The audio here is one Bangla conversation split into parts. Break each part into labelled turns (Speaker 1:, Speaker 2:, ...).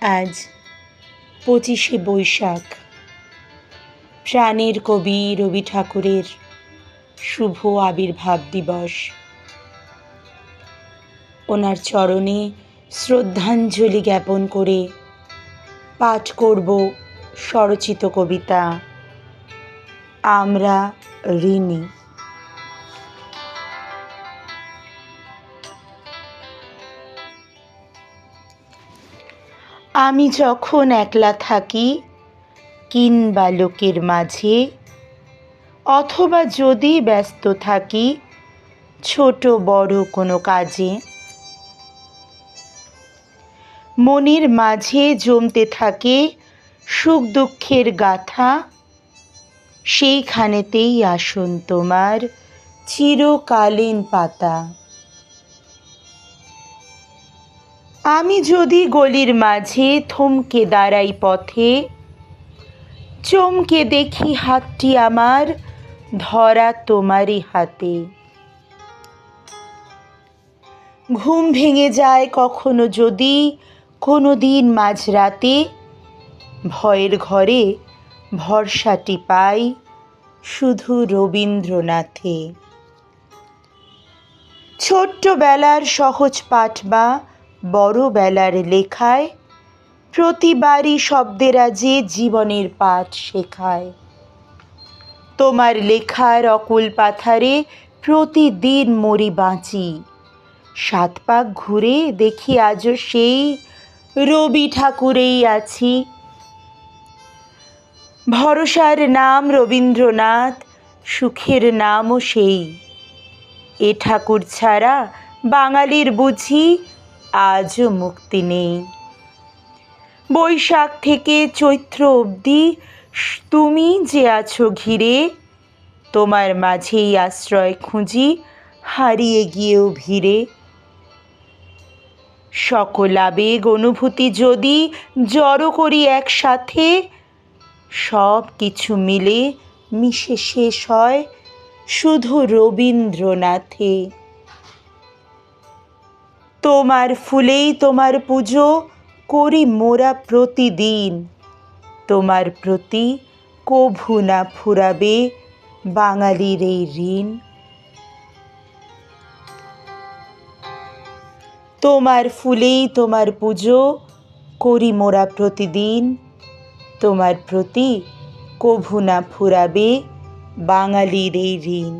Speaker 1: আজ 25শে বৈশাখ, প্রাণের কবি রবি ঠাকুরের শুভ আবির্ভাব দিবস। ওনার চরণে শ্রদ্ধাঞ্জলি জ্ঞাপন করে পাঠ করব স্বরচিত কবিতা আমরা ঋণী। আমি যখন একলা থাকি কিংবা লোকের মাঝে, অথবা যদি ব্যস্ত থাকি ছোট বড় কোনো কাজে, মনের মাঝে জমতে থাকে সুখ দুঃখের গাথা, সেইখানেতেই আসুন তোমার চিরকালীন পাতা। আমি যদি গলির মাঝে থমকে দাঁড়াই পথে, চমকে দেখি হাতটি আমার ধরা তোমারই হাতে। ঘুম ভেঙে যায় কখনো যদি কোনো দিন মাঝরাতে, ভয়ের ঘরে ভরসাটি পাই শুধু রবীন্দ্রনাথে। ছোট্টবেলার সহজ পাঠ বা বড়বেলার লেখায় প্রতিবারই শব্দেরা যে জীবনের পাঠ শেখায়। তোমার লেখার অকুল পাথারে প্রতিদিন মরি বাঁচি, 7 পাক ঘুরে দেখি আজও সেই রবি ঠাকুরেই আছি। ভরসার নাম রবীন্দ্রনাথ, সুখের নামও সেই। এ ঠাকুর ছাড়া বাঙালির বুঝি আজও মুক্তি নেই। বৈশাখ থেকে চৈত্র অবধি তুমি যে আছো ঘিরে, তোমার মাঝেই আশ্রয় খুঁজি হারিয়ে গিয়েও ভিড়ে। সকল আবেগ অনুভূতি যদি জড়ো করি একসাথে, সব কিছু মিলে মিশে শেষ হয় শুধু রবীন্দ্রনাথে। তোমার ফুলেই তোমার পুজো করি মোরা প্রতিদিন, তোমার প্রতি কভু না ফুরাবে বাঙালির এই ঋণ। তোমার ফুলেই তোমার পুজো করি মোরা প্রতিদিন, তোমার প্রতি কভু না ফুরাবে বাঙালির এই ঋণ।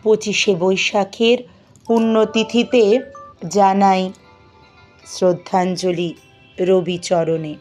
Speaker 1: 25শে বৈশাখের পুণ্যতিথিতে জানাই শ্রদ্ধাঞ্জলি রবি চরণে।